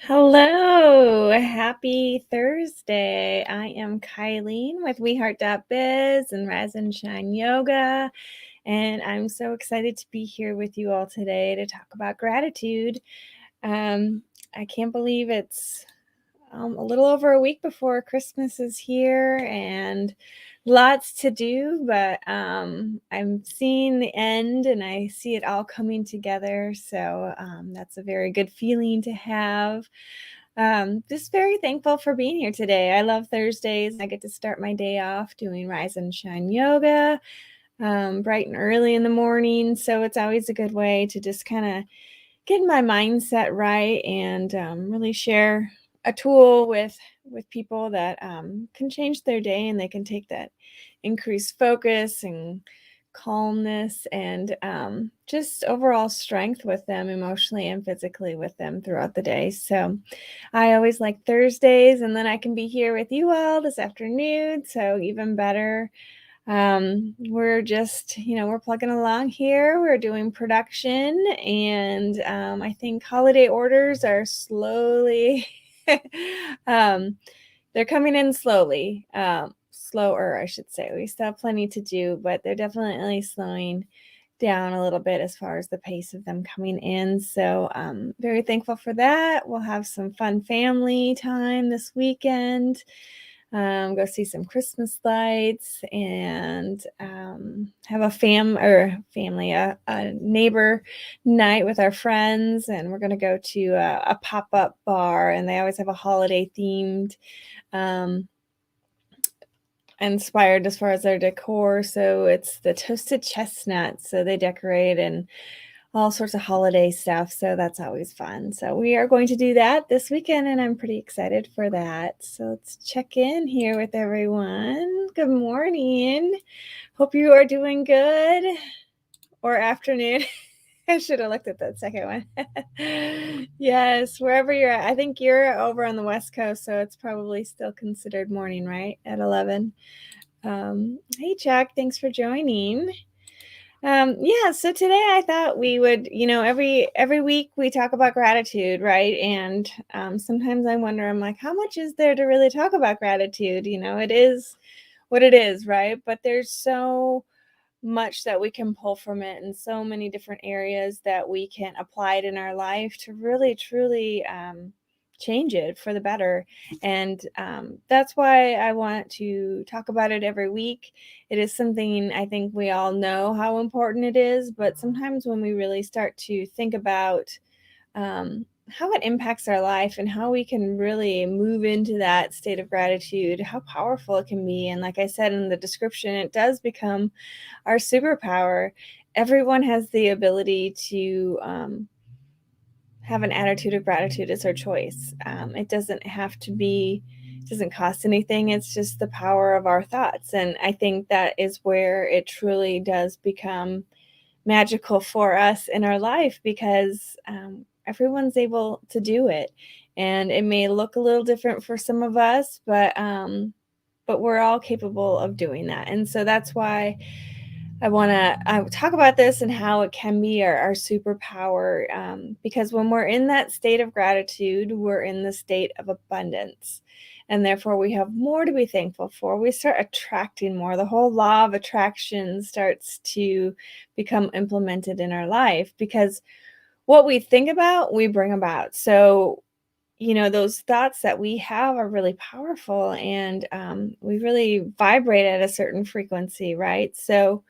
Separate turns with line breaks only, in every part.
Hello, happy Thursday. I am Kylene with WeHeart.biz and Rise and Shine Yoga, and I'm so excited to be here with you all today to talk about gratitude. I can't believe it's a little over a week before Christmas is here and lots to do, but I'm seeing the end and I see it all coming together. So that's a very good feeling to have. Just very thankful for being here today. I love Thursdays. I get to start my day off doing Rise and Shine Yoga bright and early in the morning. So it's always a good way to just kind of get my mindset right and really share a tool with people that can change their day, and they can take that increased focus and calmness and just overall strength with them emotionally and physically with them throughout the day. So I always like Thursdays, and then I can be here with you all this afternoon, so even better. We're just, we're plugging along here. We're doing production, and I think holiday orders are slowly, um, they're coming in slowly, slower, I should say. We still have plenty to do, but they're definitely slowing down a little bit as far as the pace of them coming in. So, very thankful for that. We'll have some fun family time this weekend. Go see some Christmas lights and have a a neighbor night with our friends. And we're going to go to a pop-up bar, and they always have a holiday themed um, inspired as far as their decor. So it's the Toasted Chestnut. So they decorate and all sorts of holiday stuff. So that's always fun. So we are going to do that this weekend, and I'm pretty excited for that. So let's check in here with everyone. Good morning. Hope you are doing good, or afternoon. I should have looked at that second one. Yes, wherever you're at. I think you're over on the West Coast, so it's probably still considered morning, right? At 11. Hey, Chuck, thanks for joining. Yeah, so today I thought we would, every week we talk about gratitude, right? And sometimes I wonder, I'm like, how much is there to really talk about gratitude? It is what it is, right? But there's so much that we can pull from it, and so many different areas that we can apply it in our life to really, truly change it for the better. And that's why I want to talk about it every week. It is something I think we all know how important it is, but sometimes when we really start to think about how it impacts our life and how we can really move into that state of gratitude, how powerful it can be. And like I said in the description, it does become our superpower. Everyone has the ability to have an attitude of gratitude. It's our choice. It doesn't have to be, it doesn't cost anything. It's just the power of our thoughts. And I think that is where it truly does become magical for us in our life, because everyone's able to do it. And it may look a little different for some of us, but we're all capable of doing that. And so that's why I want to talk about this and how it can be our superpower, because when we're in that state of gratitude, we're in the state of abundance. And therefore, we have more to be thankful for. We start attracting more. The whole law of attraction starts to become implemented in our life, because what we think about, we bring about. So those thoughts that we have are really powerful, and we really vibrate at a certain frequency, right? So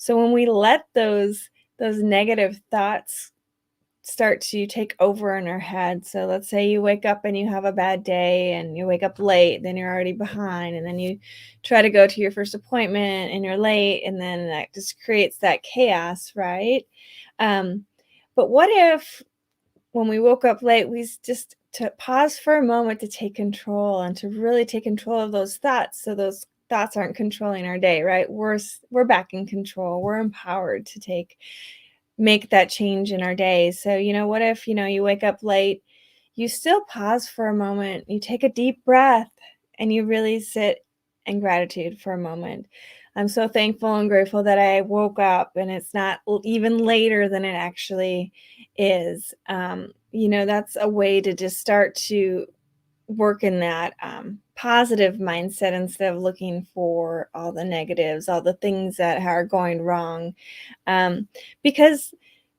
when we let those negative thoughts start to take over in our head. So let's say you wake up and you have a bad day and you wake up late, then you're already behind, and then you try to go to your first appointment and you're late, and then that just creates that chaos, right? Um, but what if when we woke up late, we just to pause for a moment to take control and to really take control of those thoughts, so those thoughts aren't controlling our day, right? We're back in control. We're empowered to make that change in our day. So, what if, you wake up late, you still pause for a moment, you take a deep breath, and you really sit in gratitude for a moment. I'm so thankful and grateful that I woke up and it's not even later than it actually is. That's a way to just start to work in that positive mindset instead of looking for all the negatives, all the things that are going wrong. Because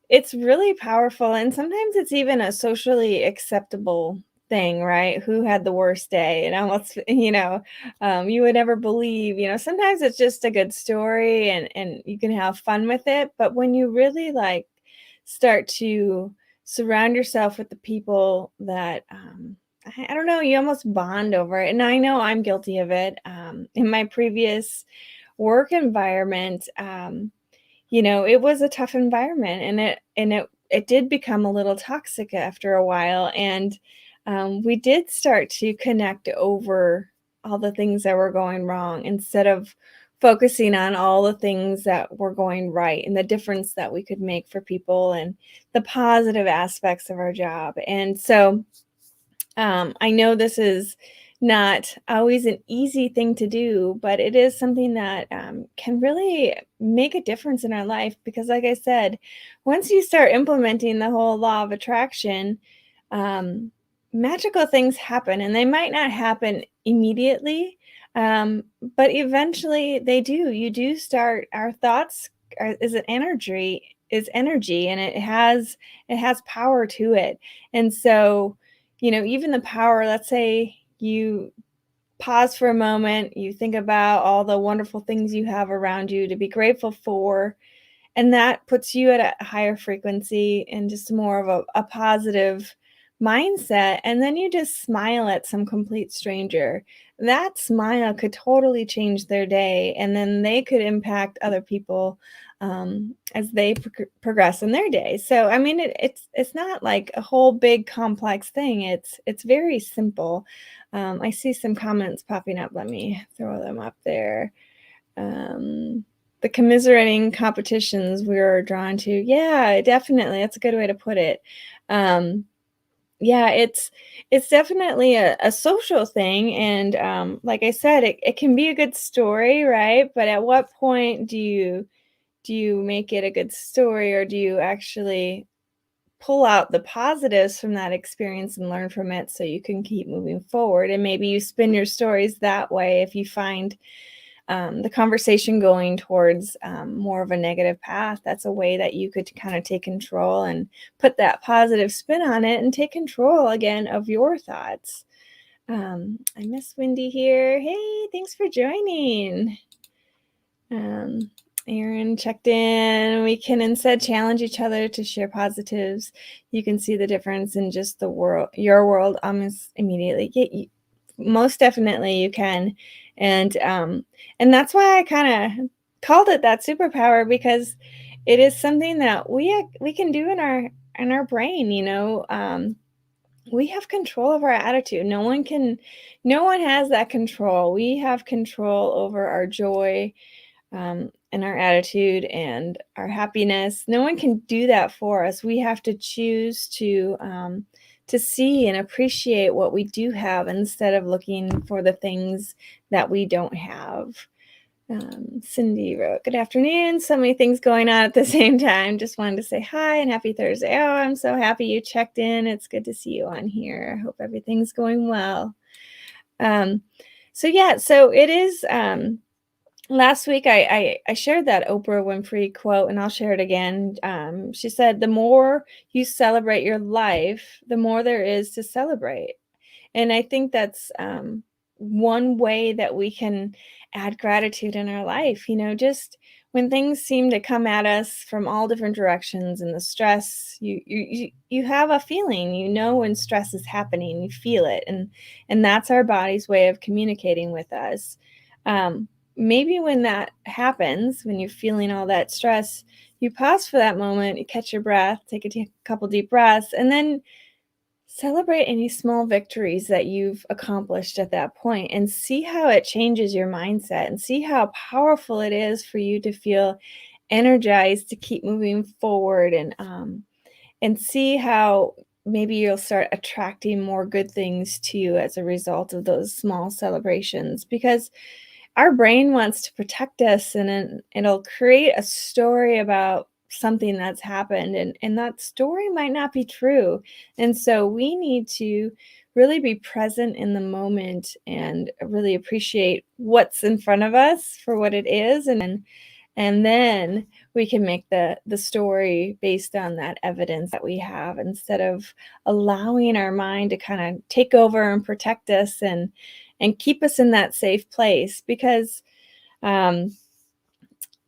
it's really powerful, and sometimes it's even a socially acceptable thing, right? Who had the worst day? And almost, you would never believe, sometimes it's just a good story and you can have fun with it. But when you really like start to surround yourself with the people that, I don't know, you almost bond over it. And I know I'm guilty of it. In my previous work environment, it was a tough environment, and it did become a little toxic after a while, and we did start to connect over all the things that were going wrong instead of focusing on all the things that were going right and the difference that we could make for people and the positive aspects of our job. And so I know this is not always an easy thing to do, but it is something that can really make a difference in our life because, like I said, once you start implementing the whole law of attraction, um, magical things happen, and they might not happen immediately, but eventually they do. You do start. Our thoughts is an energy, and it has power to it, and so even the power, let's say you pause for a moment, you think about all the wonderful things you have around you to be grateful for, and that puts you at a higher frequency and just more of a positive mindset. And then you just smile at some complete stranger. That smile could totally change their day, and then they could impact other people as they progress in their day. So, I mean, it's not like a whole big complex thing. It's very simple. I see some comments popping up. Let me throw them up there. Um, the commiserating competitions we are drawn to. Yeah, definitely. That's a good way to put it. Yeah, it's definitely a social thing. And like I said, it can be a good story, right? But at what point do you make it a good story, or do you actually pull out the positives from that experience and learn from it so you can keep moving forward? And maybe you spin your stories that way if you find the conversation going towards more of a negative path. That's a way that you could kind of take control and put that positive spin on it and take control again of your thoughts. I miss Wendy here. Hey, thanks for joining. Um, Aaron checked in. We can instead challenge each other to share positives. You can see the difference in just your world almost immediately. Yeah, most definitely you can. And that's why I kind of called it that superpower, because it is something that we can do in our brain. We have control of our attitude. No one has that control. We have control over our joy, and our attitude and our happiness. No one can do that for us. We have to choose to see and appreciate what we do have instead of looking for the things that we don't have. Cindy wrote, "Good afternoon. So many things going on at the same time. Just wanted to say hi and happy Thursday." Oh, I'm so happy you checked in. It's good to see you on here. I hope everything's going well. Um, so it is. Last week, I shared that Oprah Winfrey quote, and I'll share it again. She said, "The more you celebrate your life, the more there is to celebrate." And I think that's one way that we can add gratitude in our life. Just when things seem to come at us from all different directions and the stress, you have a feeling, when stress is happening, you feel it, and that's our body's way of communicating with us. Maybe when that happens, when you're feeling all that stress, you pause for that moment, you catch your breath, take a couple deep breaths, and then celebrate any small victories that you've accomplished at that point and see how it changes your mindset and see how powerful it is for you to feel energized to keep moving forward, and see how maybe you'll start attracting more good things to you as a result of those small celebrations, because our brain wants to protect us, and then it'll create a story about something that's happened, and that story might not be true. And so we need to really be present in the moment and really appreciate what's in front of us for what it is, and then we can make the story based on that evidence that we have, instead of allowing our mind to kind of take over and protect us and keep us in that safe place. Because um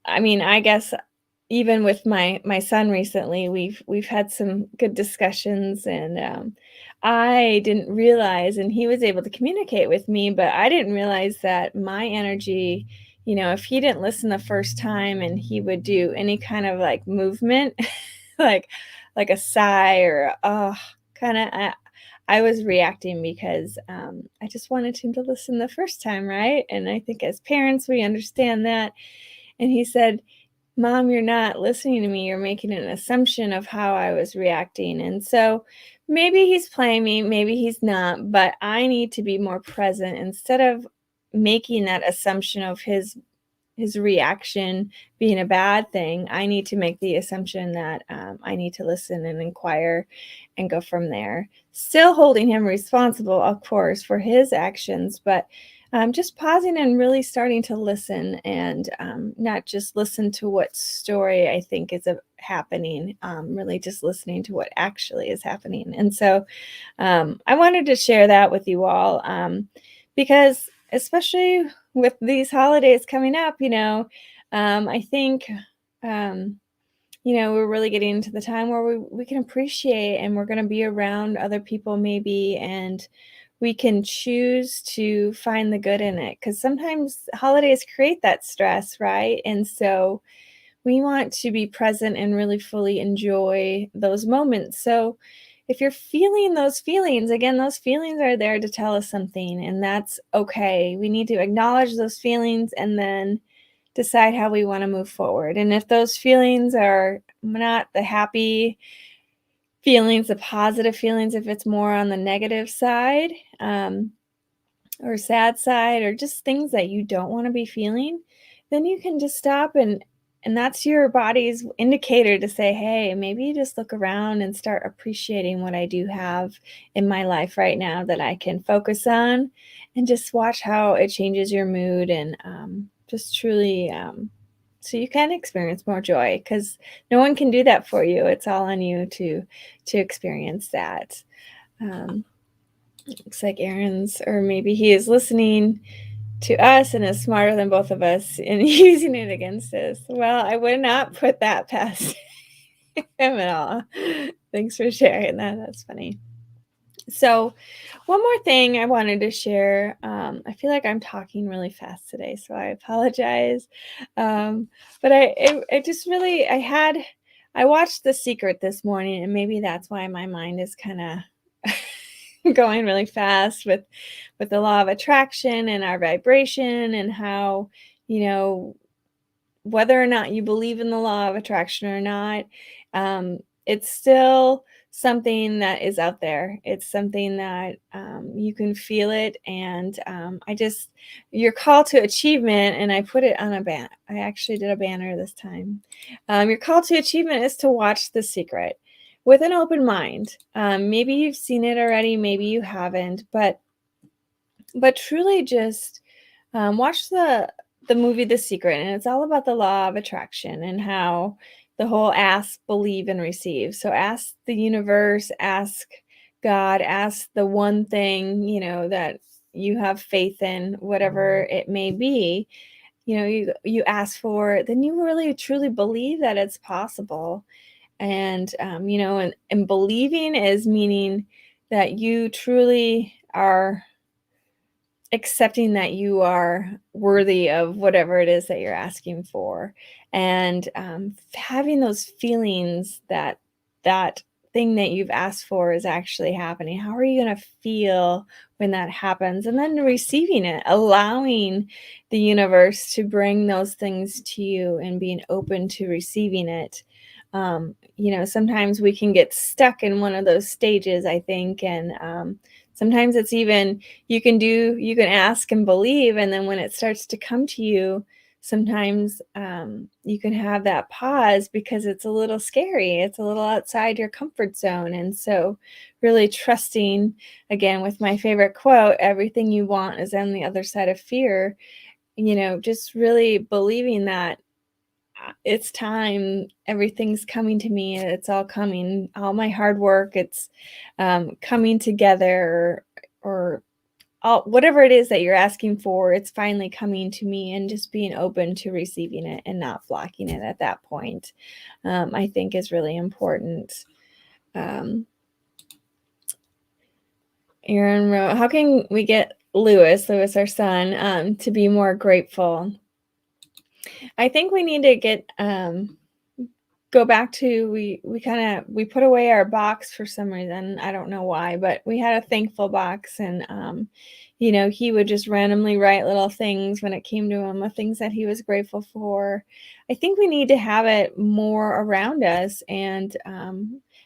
I mean, I guess even with my son recently, we've had some good discussions, and I didn't realize, and he was able to communicate with me, but I didn't realize that my energy, if he didn't listen the first time and he would do any kind of like movement, like like a sigh or kind of, I was reacting because I just wanted him to listen the first time, right? And I think as parents, we understand that. And he said, "Mom, you're not listening to me. You're making an assumption of how I was reacting." And so maybe he's playing me, maybe he's not, but I need to be more present instead of making that assumption of his reaction being a bad thing. I need to make the assumption that I need to listen and inquire and go from there. Still holding him responsible, of course, for his actions, but just pausing and really starting to listen, and not just listen to what story I think is happening, really just listening to what actually is happening. And so I wanted to share that with you all, because especially with these holidays coming up, I think, um, we're really getting into the time where we can appreciate, and we're going to be around other people maybe, and we can choose to find the good in it, because sometimes holidays create that stress, right? And so we want to be present and really fully enjoy those moments. So if you're feeling those feelings, again, those feelings are there to tell us something, and that's okay. We need to acknowledge those feelings and then decide how we want to move forward. And if those feelings are not the happy feelings, the positive feelings, if it's more on the negative side, or sad side, or just things that you don't want to be feeling, then you can just stop, and that's your body's indicator to say, "Hey, maybe you just look around and start appreciating what I do have in my life right now that I can focus on," and just watch how it changes your mood, and just truly, so you can experience more joy, because no one can do that for you. It's all on you to experience that. Um, Looks like Aaron's, or maybe he is listening to us and is smarter than both of us and using it against us. Well, I would not put that past him at all. Thanks for sharing that. That's funny. So, one more thing I wanted to share. I feel like I'm talking really fast today, so I apologize. But I just really, I watched The Secret this morning, and maybe that's why my mind is kind of going really fast with the law of attraction and our vibration, and how, you know, whether or not you believe in the law of attraction or not, it's still something that is out there. It's something that you can feel it. And your call to achievement, and I put it on a ban. I actually did a banner this time. Your call to achievement is to watch The Secret with an open mind. Maybe you've seen it already, maybe you haven't, but truly just watch the movie The Secret, and it's all about the law of attraction and how the whole ask, believe, and receive. So ask the universe, ask God, ask the one thing, that you have faith in, whatever it may be. you ask for, then you really truly believe that it's possible. And and believing is meaning that you truly are accepting that you are worthy of whatever it is that you're asking for, and having those feelings that that thing that you've asked for is actually happening. How are you going to feel when that happens? And then receiving it, allowing the universe to bring those things to you and being open to receiving it. Sometimes we can get stuck in one of those stages, I think, and sometimes it's even you can ask and believe, and then when it starts to come to you, sometimes you can have that pause because it's a little scary, it's a little outside your comfort zone. And so really trusting, again, with my favorite quote, everything you want is on the other side of fear. Just really believing that it's time, everything's coming to me, it's all coming, all my hard work, it's coming together, or all whatever it is that you're asking for, it's finally coming to me, and just being open to receiving it and not blocking it at that point, I think is really important. um, Aaron wrote, how can we get Lewis, our son, to be more grateful? I think we need to go back to, we put away our box for some reason. I don't know why, but we had a thankful box, and he would just randomly write little things when it came to him, of things that he was grateful for. I think we need to have it more around us, and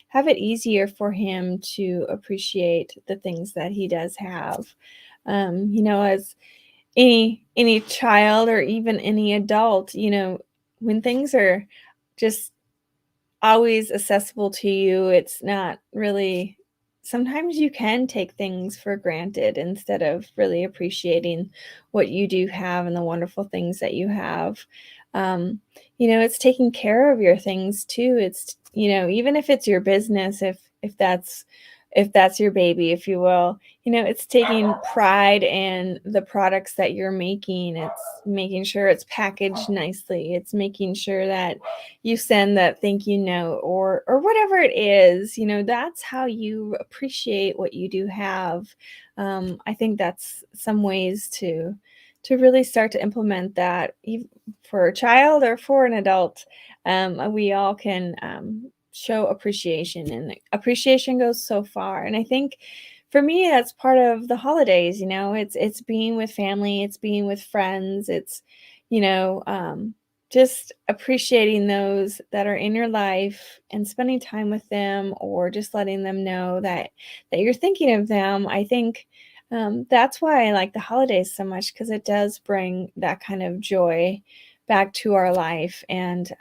have it easier for him to appreciate the things that he does have. As any child, or even any adult, when things are just always accessible to you, it's not really, sometimes you can take things for granted instead of really appreciating what you do have and the wonderful things that you have. It's taking care of your things too. It's, even if it's your business, if that's your baby, if you will, it's taking pride in the products that you're making. It's making sure it's packaged nicely. It's making sure that you send that thank you note, or whatever it is. That's how you appreciate what you do have. I think that's some ways to really start to implement that, for a child or for an adult. We all can show appreciation, and appreciation goes so far. And I think for me, that's part of the holidays. It's being with family, it's being with friends, it's you know just appreciating those that are in your life and spending time with them, or just letting them know that you're thinking of them. I think that's why I like the holidays so much, because it does bring that kind of joy back to our life. And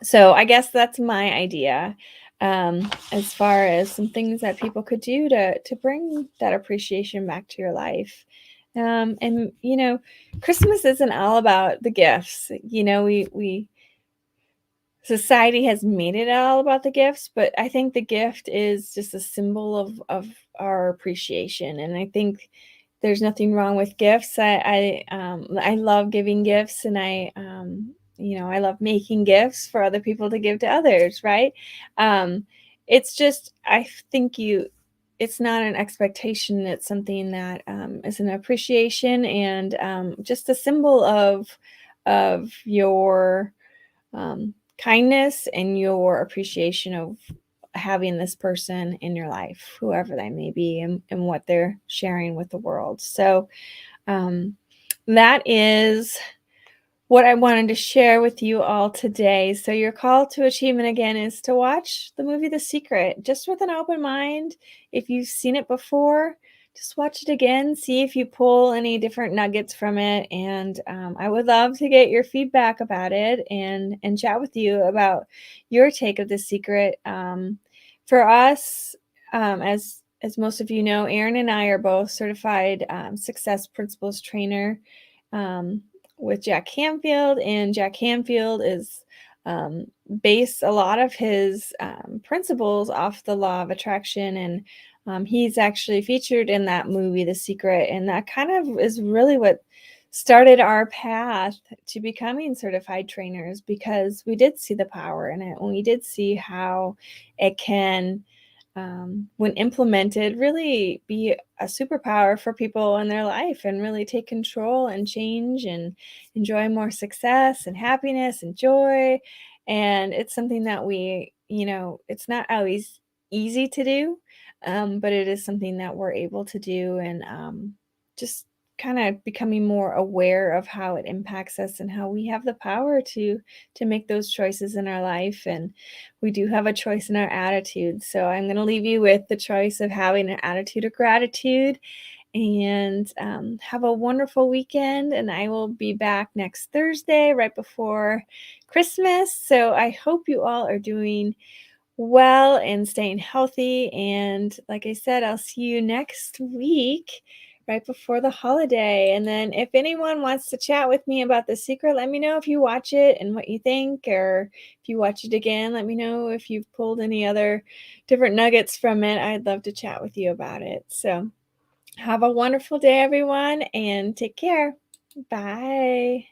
so I guess that's my idea, as far as some things that people could do to bring that appreciation back to your life. And Christmas isn't all about the gifts. We society has made it all about the gifts, but I think the gift is just a symbol of our appreciation. And I think there's nothing wrong with gifts. I love giving gifts, and I love making gifts for other people to give to others, right? It's just, I think it's not an expectation. It's something that is an appreciation, and just a symbol of your kindness and your appreciation of having this person in your life, whoever they may be, and what they're sharing with the world. So that is what I wanted to share with you all today. So your call to achievement, again, is to watch the movie The Secret, just with an open mind. If you've seen it before, just watch it again, see if you pull any different nuggets from it. And I would love to get your feedback about it, and chat with you about your take of The Secret. For us, as most of you know, Aaron and I are both certified Success Principles trainer, with Jack Canfield, and Jack Canfield is based a lot of his principles off the law of attraction. And he's actually featured in that movie The Secret, and that kind of is really what started our path to becoming certified trainers because we did see the power in it, and we did see how it can, when implemented, really be a superpower for people in their life and really take control and change and enjoy more success and happiness and joy. And it's something that it's not always easy to do, but it is something that we're able to do. And just kind of becoming more aware of how it impacts us and how we have the power to make those choices in our life. And we do have a choice in our attitude. So I'm going to leave you with the choice of having an attitude of gratitude, and have a wonderful weekend. And I will be back next Thursday right before Christmas. So I hope you all are doing well and staying healthy. And like I said, I'll see you next week right before the holiday. And then if anyone wants to chat with me about The Secret, let me know if you watch it and what you think, or if you watch it again, let me know if you've pulled any other different nuggets from it. I'd love to chat with you about it. So have a wonderful day, everyone, and take care. Bye.